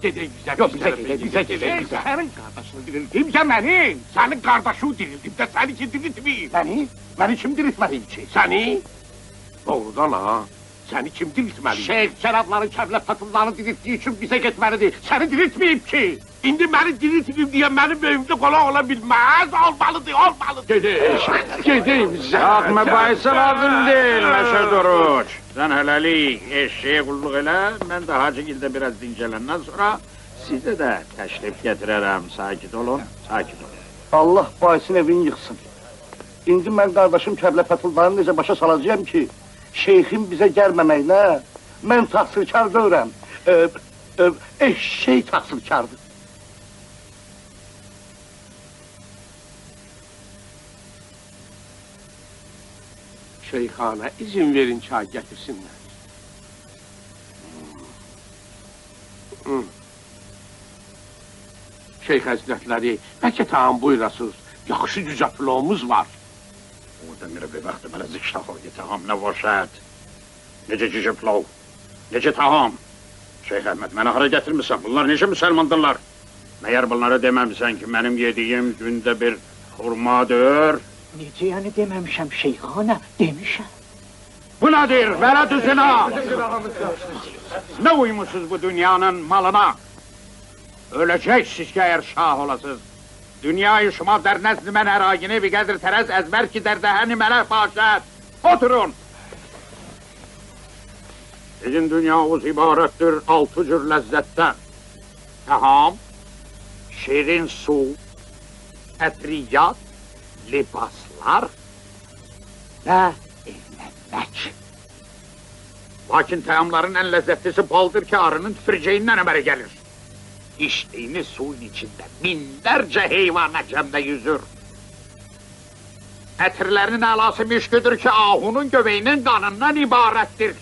Gedək bizə. Yox, bizə. Sənin qardaşını dirildim ya mənim. Sənin qardaşını dirildim də səni ki diriltməyim. Məni kim diriltməliyim ki? Səni? Doğrudan ha. Səni kim diriltməliyim? Şeyh cənabların kəblə patıllarını diriltdiyi üçün bizə getməlidir. Səni diriltməyim ki. İndi məni diriltməyim deyə mənim evimdə qonaq ola bilməz. Olmalıdır. Gedək bizə. Yox, mübahisə lazım deyil, Məşə Duruç. Sən hələlik eşeğe qulluq elə, mən də Hacıgildə biraz dincələndən sonra sizə də təşrif getirərəm. Sakit olun. Allah bahisin evini yıxsın. İndi mən qardaşım kəblə patıllarını necə başa salacağım ki, şeyxin bizə gəlməməyinə mən tahsilkar deyirəm. Eşşey tahsilkardır. Şeyxana izin verin çay getirsinler. Şeyx Həzrətləri, bəlkə tamam buyurasınız. Yaxşı cücə plovumuz var. Orada mirə bir vaxtı mənə zikştaxoydu, taham nə başət. Necə cücə plov, necə taham. Şeyx Əhməd, mənə hara gətirmirsən? Bunlar necə müsəlmandırlar? Məyər bunlara deməmsən ki, mənim yediyim gündə bir xurmadır? Necə yəni deməmişəm şeyxana, demişəm. Bu nədir? Vələ düzünə! Nə uymusuz bu dünyanın malına? Öləcəksiniz ki, əgər şah olasınız. Dünyayı şuma der nəzli mən əragini bir qədir tərəz əzbər ki dərdəhəni mənə başət. Oturun! Sizin dünyamız ibarətdir 6 cür ləzzətdən. Təham, şirin su, ətriyyat, libaslar və evlənmək. Lakin təhamların ən ləzzətlisi baldır ki, arının tüfürceyindən əmələ gəlir. İçdiyiniz suyun içində minlərcə heyvan əcəmdə yüzür. Ətirlərinin əlası müşküdür ki, ahunun göbəyinin qanından ibarətdir.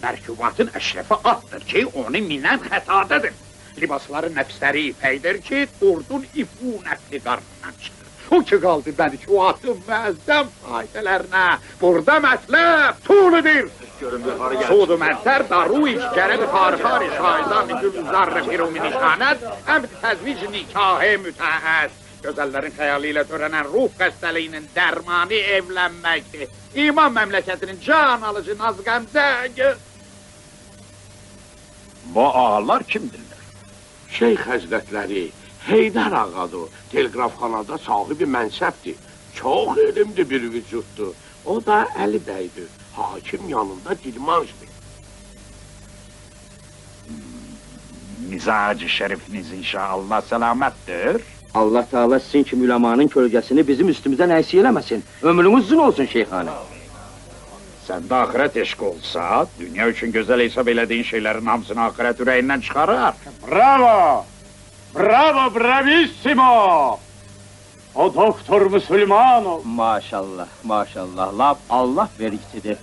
Mərkubatın əşrəfi atdır ki, onu minən xətadadır. Libasların nəfsləri ipəkdir ki, qurdun ifun ətli qarnından çıxır. O ki qaldı bəni ki, o atın məzdəm faydalarına. Burada mətləb tuğludur. Sudu məntər, daru işgərəd, xar-xar şahizan, gülzarrı firumi nişanət, əmd təzvic nikahı mütəəd. Gözəllərin xəyali ilə törənən ruh xəstəliyinin dərmanı evlənməkdir. İman məmləkətinin can alıcı nazqəmzəg. Bu ağalar kimdirlər? Şeyx Həzrətləri, Heydər ağadır, telqrafxanada sahibi mənsəbdir. Çox elmli bir vücuddur. O da Əli bəydir, hakim yanında dilmanjdır. Mizacı şərifiniz inşallah səlamətdir. Allah Teala sizin kimi ülemanın kölgəsini bizim üstümüzdən əksik eləməsin. Ömrünüz uzun olsun şeyxana. Səndə axirət eşq olsa, dünya üçün gözəl hesab elədiyin şeylərin hamısını axirət ürəyindən çıxarır. Bravo! Bravo, bravissimo! O doktor Müslümanov. Maşallah, maşallah. Laf Allah vericisidir.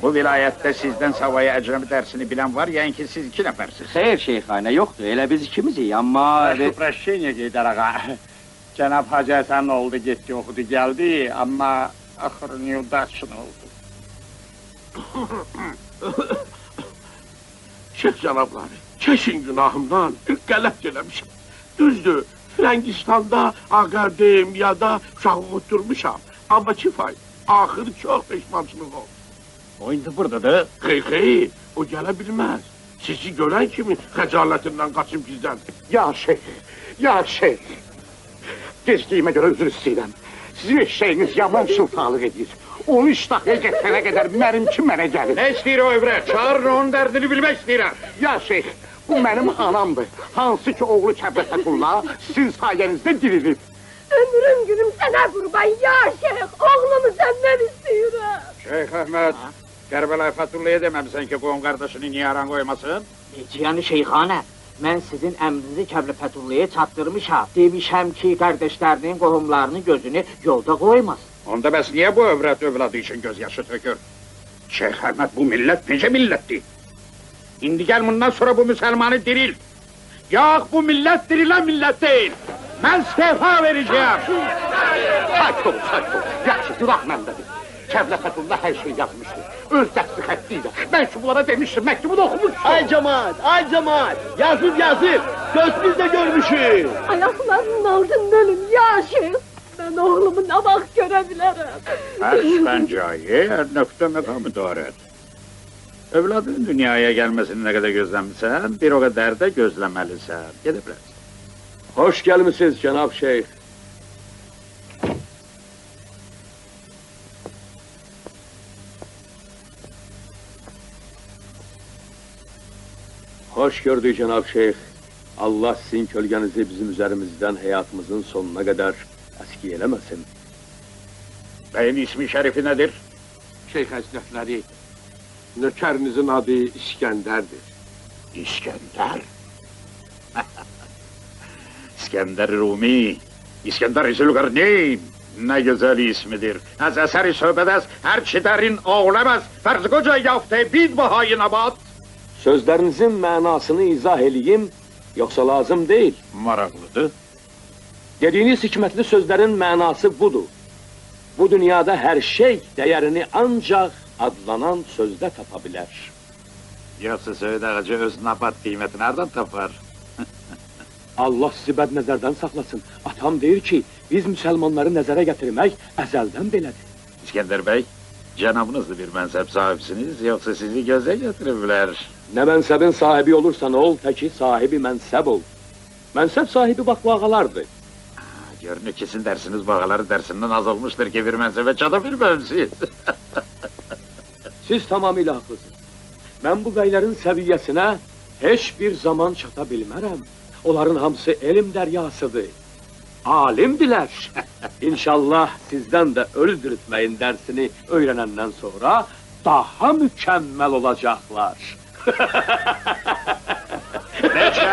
Bu vilayətdə sizdən savayı əcrəmi dərsini bilən var, yəni ki, siz 2 nəfərsiniz. Xeyr şeyxana yoktur. Elə biz ikimizik amma... Прошу прощения, Heydər ağa. Cənab Hacı Həsən oldu, getdi, oxudu, gəldi. Amma axır neudачно oldu. Şeyx cənabları, çəkin günahımdan, qələt eləmişim. Düzdür, Frəngistanda ağardayım ya da uşağımı unutturmuşam. Amma ki fayda, axırı çox peşmançılıq oldu. O indi buradadır. Xeyr, o gələ bilməz. Sizi görən kimi xəcalətindən qaçıb gizləndir. Ya şeyh. Gecliyimə görə üzr istəyirəm. Sizin eşeğiniz yaman şıltaqlıq edir. Onu iştahya gətirənə qədər mənimki mənə gəlir. Nə istəyir o övrət? Çağırın onun dərdini bilmək istəyirəm. Ya şeyh, bu mənim anamdır. Hansı ki oğlu Kəbləfətulla sizin sayənizdə dirilib. Ömrüm günüm sənə qurban ya şeyh, oğlumu səndən istəyirəm. Şeyx Əhməd, Kərbəlayı Fətullaya deməmsən ki, qoğum qardaşını niyə aran qoymasın? Yəni şeyxana, mən sizin əmrinizi Kəblə Fətullaya çatdırmışam. Demişəm ki, qardaşlarının, qohumlarının gözünü yolda qoymaz. Onda bəs niyə bu övrət övladı üçün göz yaşı tökür? Şeyx Əhməd, bu millət necə millətdir? İndi gəl bundan sonra bu müsəlmanı diril. Yox, bu millət dirilən millət deyil. Mən istefa verəcəyəm. Sakit ol. Yaxşı, günah məndədir. Kəblə Fətulla hər şey yazmışdı. Öz dəsti xətti ilə. Mən ki bunlara demişdim, məktubu da oxumuşsun. Ay cemaat, yazıb. Gözümüz də görmüşük. Ayaklarının altında ölüm ya şeyh. Ben oğlumu ne bak görebilirim. Her cayı, her nöqtə məqamı darət. Övladın dünyaya gəlməsini nə qədər gözləmirsən, bir o qədər də gözləməlisən. Gedib biraz. Hoş gelmişsiniz Cenab Şeyh. Hoş gördük Cenab Şeyh. Allah sizin kölgenizi bizim üzerimizden hayatımızın sonuna kadar eski eləməsin. Bəyin ismi şərifi nədir? Şeyh Həzrətləri, nökərinizin adı İskəndərdir. İskəndər. İskəndər Rumi, İskəndər Zülqarneyn. Nə gözəl ismidir. Az əsəri söhbədəz, hər çidərin oğləməz. Fərzqoca yaftə bid bahayı nabat. Sözlerinizin mənasını izah eləyim, yoxsa lazım deyil. Maraqlıdır. Dediğiniz hikmetli sözlerin mənası budur. Bu dünyada her şey değerini ancak adlanan sözde tapabilir. Yoxsa söğüd ağacı öz nabat qiymətini hardan tapar? Allah sizi bəd nəzərdən saxlasın. Atam deyir ki, biz müsəlmanları nəzərə gətirmək əzəldən belədir. İskəndər bəy, cənabınızdır bir mənsəb sahibsiniz, yoxsa sizi gözə gətiriblər? Nə mənsəbin sahibi olursan ol, təki sahibi mənsəb ol. Mənsəb sahibi bakvağalardır. Görünür ki, sizin dərsiniz bağaları dərsindən az olmuşdur ki, bir mənsəbə çata bilməmsiz. Siz tamamilə haqlısınız. Mən bu bəylərin səviyyəsinə heç bir zaman çata bilmərəm. Onların hamısı elm dəryasıdır. Alimdilər. İnşallah sizdən də ölü diriltməyin dərsini öyrənəndən sonra daha mükəmməl olacaqlar. Necə?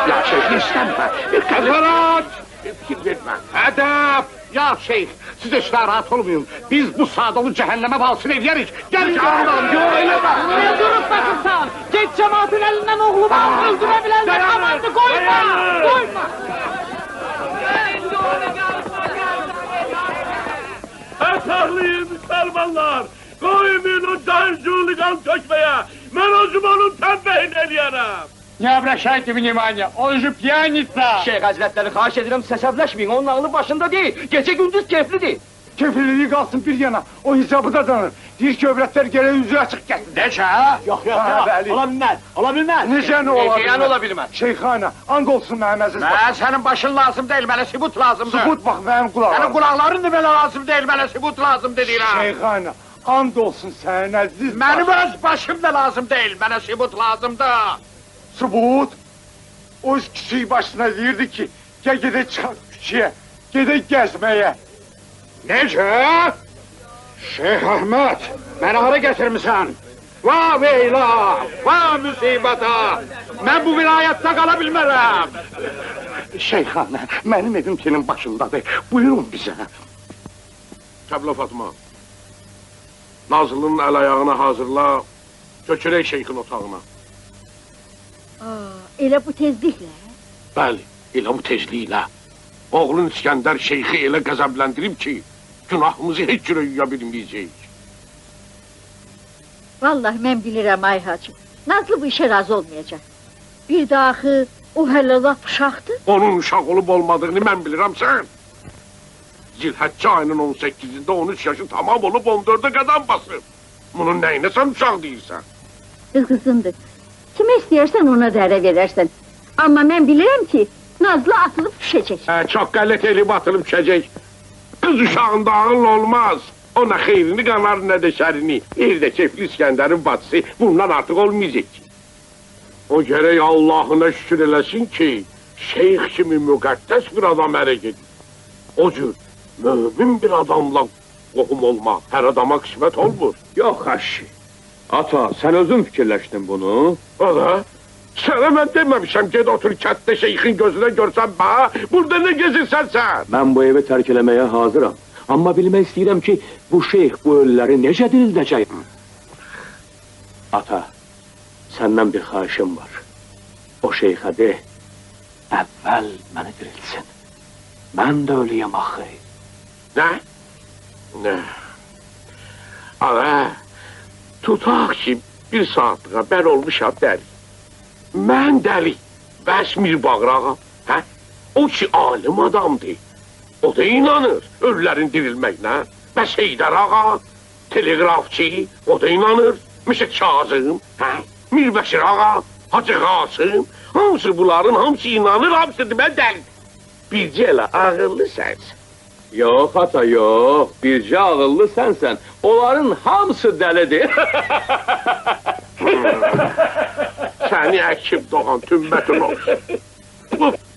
Ya şeyh istənmə, qəzarat! Fikir vermə. Ədəb! Ya şeyh, siz heç narahat olmayın. Biz bu sadolu cəhənnəmə valsın edərik. Gəl canım, yox elə bak. Ne durup bakırsan? Geç cemaatin elinden oğlumu al, öldürebilenler amandı koyma! Əsarlıyım Müslümanlar! Koymayın o cahilciliğin tökmeye! Ben o zamanın tembelini eləyərəm! Не обращайте внимания, он же пьяница! Şeyh Hazretleri xahiş edirəm səsəbləşməyin, onun ağlı başında değil, gece gündüz keyiflidir. Kefilliği kalsın bir yana, o hesabı da danır. Deyir ki övrətlər gələ yüzü açıq gəlsin. Necə? Yok, bəli. ola bilməz. Necə nə ola Necə ola bilməz? Şeyxana, and olsun mənim əziz. Mən sənin başın lazım deyil, mənə sübut lazımdır. Sübut bax mənim qulağım. Sənin qulaqların da mənə lazım deyil, mənə sübut lazım deyirəm. Şeyxana, and olsun sənin əziz. Mənim öz başım da lazım deyil, mənə sübut lazımdır. Sübut? O küçüğü başına deyirdi ki, gel gedək çıxaq küçüyə, gedək gəzməyə. Necə? Şeyh Əhməd, məni hara gətirmisən? Va veyla, va müsibətə! Mən bu vilayətdə qala bilmərəm! Şeyxana, mənim evim senin başındadır, buyurun bizə. Kəblə Fatma, Nazlının əl ayağını hazırla, götürək şeyxin otağına. Elə bu tezliklə? Bəli, elə bu tezliklə. Oğlun İskəndər şeyxi elə qəzəbləndirib ki, günahımızı heç cürə yuya bilməyəcəyik. Vallahi mən bilirəm ay hacı. Nazlı bu işe razı olmayacak. Bir de axı o hələ lap uşaqdır. Onun uşaq olub olmadığını mən bilirəm sən. Zilhəccə ayının 18-də 13 yaşı tamam olub 14'e qədəm basıb. Bunun nəyinə sən uşaq deyirsən? Qızındır. Kime istəyərsən ona dərə verərsən. Amma mən bilirəm ki, Nazlı atılıb düşəcək. Çox qələt elib atılıb düşəcək. Qız uşağında ağıl olmaz. O nə xeyrini qanar, nə də şərini. Bir də kefli İskəndərin bacısı bundan artıq olmayacaq. O gərək Allahına şükür eləsin ki, şeyx kimi müqəddəs bir adam ərə gedir. O cür mömin bir adamla qohum olmaq hər adama qismət olmur. Yox aşı. Ata, sen özün fikirləşdin bunu? O da, sənə mən deməmişəm, ged otur kətdə şeyxin gözünə görsən, burada nə gezirsən sən? Mən bu evi tərk eləməyə hazıram. Amma bilmək istəyirəm ki, bu şeyx bu ölüləri necə dirildəcək? Ata, səndən bir xahişim var. O şeyxə de, əvvəl məni dirilsin. Mən də ölüyəm axı. Nə? Nə? Ağa, tutaq ki, bir saatlığa mən olmuşam dəli. Mən dəli. Bəs Mirbağır ağa, hə? O ki, alim adamdır. O da inanır ölülərin dirilməyinə. Bəs Heydər ağa, telegrafçı, o da inanır. Məsələn, Kazım, hə? Mirbəşir ağa, Hacı Qasım, hamısı bunların hamısı inanır, hamısı demə dəlidir. Bircə elə ağıllı sənsən. Yox ata, yox. Bircə ağıllı sənsən. Onların hamısı dəlidir. Səni əkib doğan tümbətin olsun.